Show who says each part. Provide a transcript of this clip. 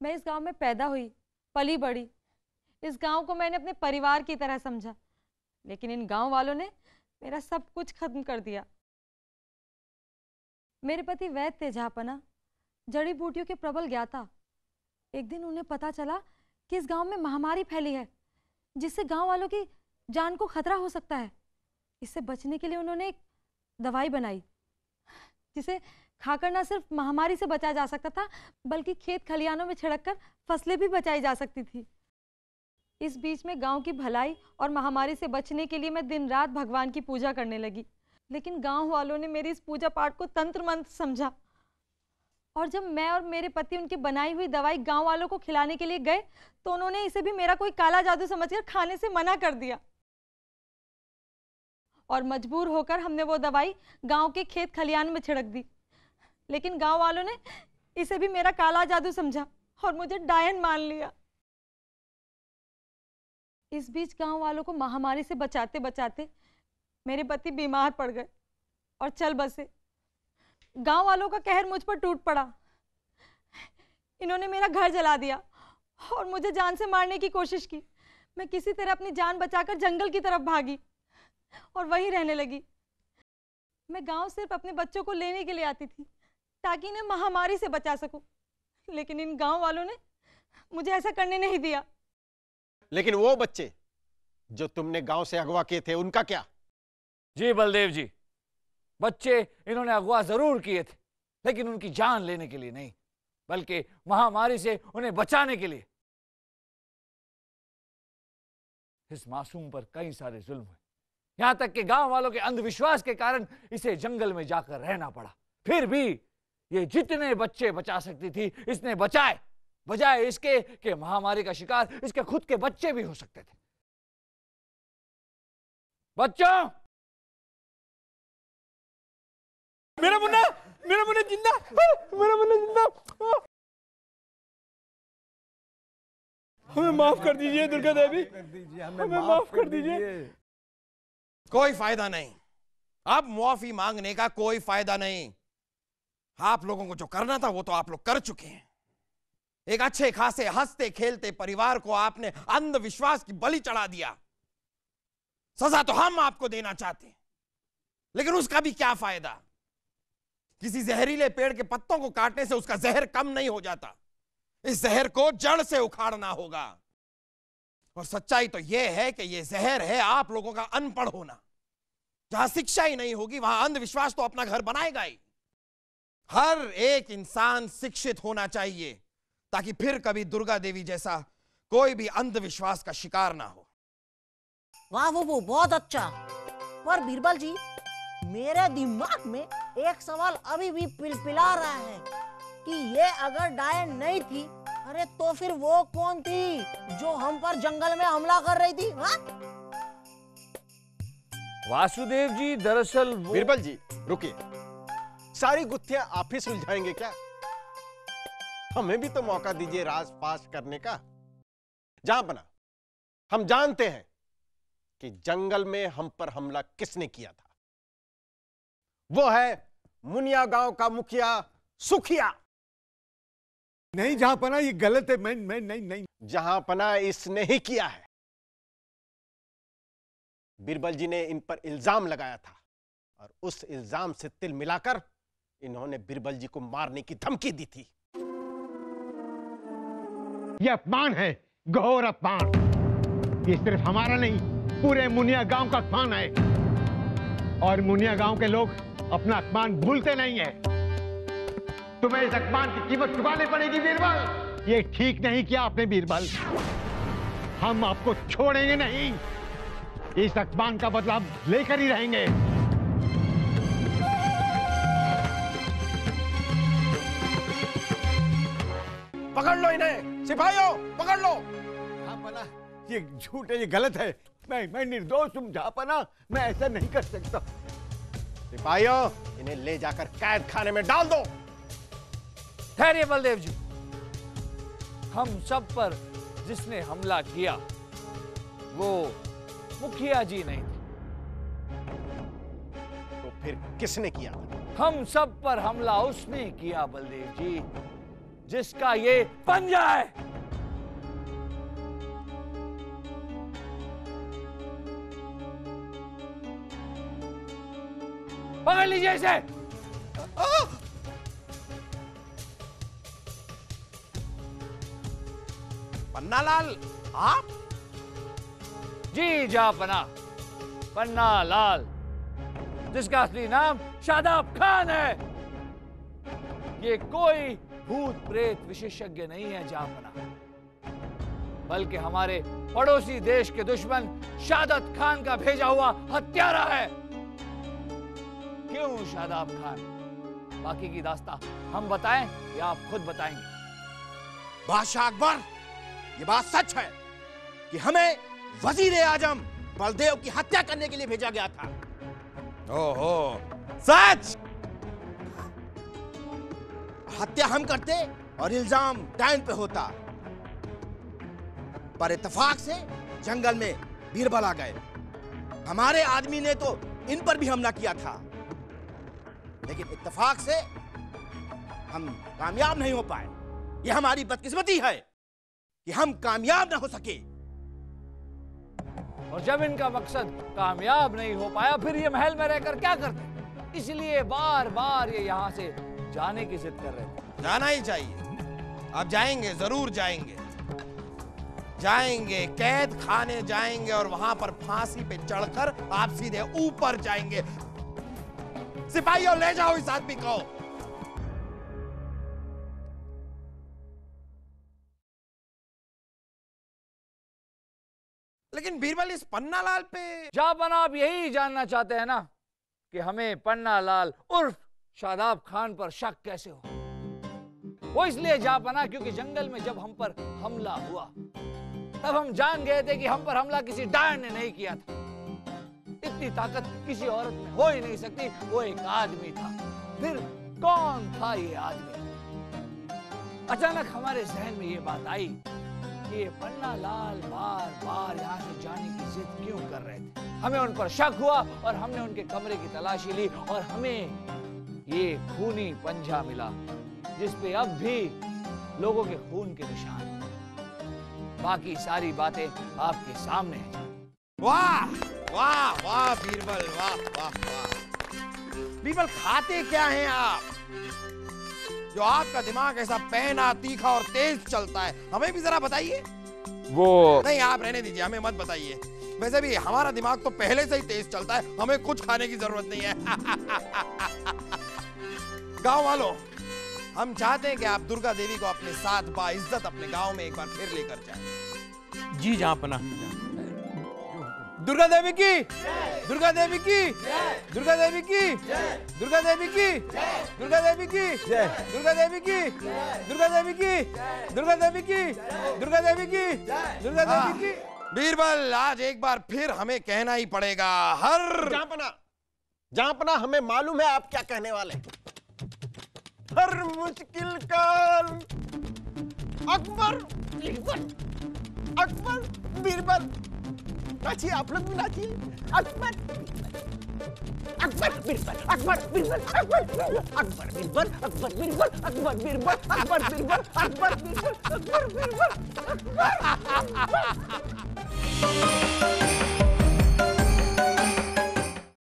Speaker 1: मैं इस गांव में पैदा हुई, पली बड़ी। इस गांव को मैंने अपने परिवार की तरह समझा, लेकिन इन गांव वालों ने मेरा सब कुछ खत्म कर दिया। मेरे पति वैद्य थे जहाँपना, जड़ी बूटियों के प्रबल ज्ञाता। एक दिन उन्हें पता चला कि इस गांव में महामारी फैली है, जिससे गांव वालों की जान को खतरा हो सकता है। इससे बचने के लिए उन्होंने एक दवाई बनाई, जिसे खाकर न सिर्फ महामारी से बचा जा सकता था, बल्कि खेत खलिहानों में छिड़ककर फसलें भी बचाई जा सकती थी। इस बीच में गांव की भलाई और महामारी से बचने के लिए मैं दिन रात भगवान की पूजा करने लगी, लेकिन गांव वालों ने मेरी इस पूजा पाठ को तंत्र मंत्र समझा। और जब मैं और मेरे पति उनकी बनाई हुई दवाई गांव वालों को खिलाने के लिए गए, तो उन्होंने इसे भी मेरा कोई काला जादू समझकर खाने से मना कर दिया। और मजबूर होकर हमने वो दवाई गांव के खेत खलिहान में छिड़क दी, लेकिन गांव वालों ने इसे भी मेरा काला जादू समझा और मुझे डायन मान लिया। इस बीच गांव वालों को महामारी से बचाते बचाते मेरे पति बीमार पड़ गए और चल बसे। गांव वालों का कहर मुझ पर टूट पड़ा। इन्होंने मेरा घर जला दिया और मुझे जान से मारने की कोशिश की। मैं किसी तरह अपनी जान बचाकर जंगल की तरफ भागी और वहीं रहने लगी। मैं गांव सिर्फ अपने बच्चों को लेने के लिए आती थी, ताकि इन्हें महामारी से बचा सकूं, लेकिन इन गांव वालों ने मुझे ऐसा करने नहीं दिया।
Speaker 2: लेकिन वो बच्चे जो तुमने गांव से अगवा किए थे, उनका क्या?
Speaker 3: जी बलदेव जी, बच्चे इन्होंने अगवा जरूर किए थे, लेकिन उनकी जान लेने के लिए नहीं, बल्कि महामारी से उन्हें बचाने के लिए। इस मासूम पर कई सारे जुल्म हुए, यहां तक कि गांव वालों के अंधविश्वास के कारण इसे जंगल में जाकर रहना पड़ा। फिर भी ये जितने बच्चे बचा सकती थी, इसने बचाए, बजाय इसके कि महामारी का शिकार इसके खुद के बच्चे भी हो सकते थे। बच्चों,
Speaker 4: मेरा मुन्ना जिंदा, मेरा मुन्ना जिंदा। हमें माफ कर दीजिए दुर्गा देवी, हमें माफ कर दीजिए।
Speaker 5: कोई फायदा नहीं, अब मुआफी मांगने का कोई फायदा नहीं। आप लोगों को जो करना था वो तो आप लोग कर चुके हैं। एक अच्छे खासे हंसते खेलते परिवार को आपने अंधविश्वास की बलि चढ़ा दिया। सजा तो हम आपको देना चाहते हैं, लेकिन उसका भी क्या फायदा? किसी जहरीले पेड़ के पत्तों को काटने से उसका जहर कम नहीं हो जाता। इस जहर को जड़ से उखाड़ना होगा। और सच्चाई तो यह है कि यह जहर है आप लोगों का अनपढ़ होना। जहां शिक्षा ही नहीं होगी, वहां अंधविश्वास तो अपना घर बनाएगा ही। हर एक इंसान शिक्षित होना चाहिए, ताकि फिर कभी दुर्गा देवी जैसा कोई भी अंधविश्वास का शिकार ना हो।
Speaker 6: वाह वो बहुत अच्छा। पर बीरबल जी, मेरे दिमाग में एक सवाल अभी भी पिलपिला रहा है कि ये अगर डायन नहीं थी, अरे तो फिर वो कौन थी जो हम पर जंगल में हमला कर रही थी? हाँ?
Speaker 3: वासुदेव जी, दरअसल
Speaker 2: बीरबल जी रुकिए, सारी गुत्थियां आप ही सुलझाएंगे क्या? हमें भी तो मौका दीजिए राज फाश करने का। जहांपना, हम जानते हैं कि जंगल में हम पर हमला किसने किया था। वो है मुनिया गांव का मुखिया सुखिया।
Speaker 4: नहीं जहांपना, ये गलत है। मैं नहीं।
Speaker 2: जहांपना इसने ही किया है। बीरबल जी ने इन पर इल्जाम लगाया था और उस इल्जाम से तिल मिलाकर इन्होंने बीरबल जी को मारने की धमकी दी थी।
Speaker 7: यह अपमान है, घोर अपमान। ये सिर्फ हमारा नहीं, पूरे मुनिया गांव का अपमान है। और मुनिया गांव के लोग अपना अपमान भूलते नहीं है। तुम्हें इस अपमान की कीमत चुकानी पड़ेगी बीरबल। ये ठीक नहीं किया आपने बीरबल। हम आपको छोड़ेंगे नहीं। इस अपमान का बदला लेकर ही रहेंगे।
Speaker 5: पकड़ लो इन्हें, सिपाहियों पकड़ लो।
Speaker 4: जहांपना, ये झूठ है, ये गलत है। मैं निर्दोष हूं जहांपना, मैं ऐसा नहीं कर सकता।
Speaker 2: सिपाहियों, इन्हें ले जाकर कैद खाने में डाल दो।
Speaker 3: ठहरिए बलदेव जी, हम सब पर जिसने हमला किया वो मुखिया जी नहीं थे।
Speaker 2: तो फिर किसने किया?
Speaker 3: हम सब पर हमला उसने किया बलदेव जी, जिसका ये पंजा है। पकड़ लीजिए इसे।
Speaker 5: पन्नालाल, आप?
Speaker 3: जी जापना, पन्नालाल, जिसका असली नाम शादाब खान है। ये कोई भूत प्रेत विशेषज्ञ नहीं है जापना, बल्कि हमारे पड़ोसी देश के दुश्मन शादाब खान का भेजा हुआ हत्यारा है। क्यों शादाब खान? बाकी की दास्तां हम बताएं या आप खुद बताएंगे?
Speaker 5: बादशाह अकबर, ये बात सच है कि हमें वजीर आजम बलदेव की हत्या करने के लिए भेजा गया था। ओहो, सच? हत्या हम करते और इल्जाम डायन पे होता, पर इत्तेफाक से जंगल में बीरबल आ गए। हमारे आदमी ने तो इन पर भी हमला किया था, लेकिन इत्तेफाक से हम कामयाब नहीं हो पाए। ये हमारी बदकिस्मती है कि हम कामयाब ना हो सके।
Speaker 3: और जब इनका मकसद कामयाब नहीं हो पाया, फिर ये महल में रहकर क्या करते? इसलिए बार बार ये यहां से जाने की जिद कर रहे थे।
Speaker 5: जाना ही चाहिए। अब जाएंगे, जरूर जाएंगे। जाएंगे, कैद खाने जाएंगे और वहां पर फांसी पे चढ़कर आप सीधे ऊपर जाएंगे। सिपाहियों, ले जाओ इस आदमी को। लेकिन बीरबल, इस पन्नालाल पे
Speaker 3: जापना, आप यही जानना चाहते हैं ना कि हमें पन्नालाल उर्फ शादाब खान पर शक कैसे हो? वो इसलिए जापना क्योंकि जंगल में जब हम पर हमला हुआ तब हम जान गए थे कि हम पर हमला किसी डायन ने नहीं किया था। इतनी ताकत किसी औरत में हो ही नहीं सकती। वो एक आदमी था। फिर कौन था ये आदमी? अचानक हमारे जहन में ये बात आई कि ये पन्नालाल बार बार यहाँ से जाने की जिद क्यों कर रहे थे। हमें उन पर शक हुआ और हमने उनके कमरे की तलाशी ली और हमें ये खूनी पंजा मिला जिस पे अब भी लोगों के खून के निशान हैं। बाकी सारी बातें आपके सामने हैं।
Speaker 5: वाह वाह वाह बीरबल, वाह वाह वाह। बीरबल, खाते क्या हैं आप जो आपका दिमाग ऐसा पैना, तीखा और तेज चलता है? हमें भी जरा बताइए।
Speaker 3: वो
Speaker 5: नहीं, आप रहने दीजिए, हमें मत बताइए। वैसे भी हमारा दिमाग तो पहले से ही तेज चलता है, हमें कुछ खाने की जरूरत नहीं है। गांव वालों, हम चाहते हैं कि आप दुर्गा देवी को अपने साथ बाइज्जत अपने गांव में एक बार फिर लेकर जाएं।
Speaker 4: जी जहाँपना। दुर्गा देवी की, दुर्गा देवी की, दुर्गा देवी की, दुर्गा देवी की, दुर्गा देवी की, दुर्गा देवी की, दुर्गा देवी की, दुर्गा देवी की, दुर्गा देवी की, दुर्गा देवी की।
Speaker 5: बीरबल, आज एक बार फिर हमें कहना ही पड़ेगा। हर
Speaker 2: जहाँपना, हमें मालूम है आप क्या कहने वाले। हर मुश्किल काल अकबर बीरबल, अकबर बीरबल। नाचिए, आप लोग भी नाचिए। अकबर अकबर बीरबल, अकबर बीरबल, अकबर बीरबल, अकबर बीरबल, अकबर बीरबल, अकबर बीरबल, अकबर बीरबल, अकबर बीरबल, अकबर बीरबल, अकबर।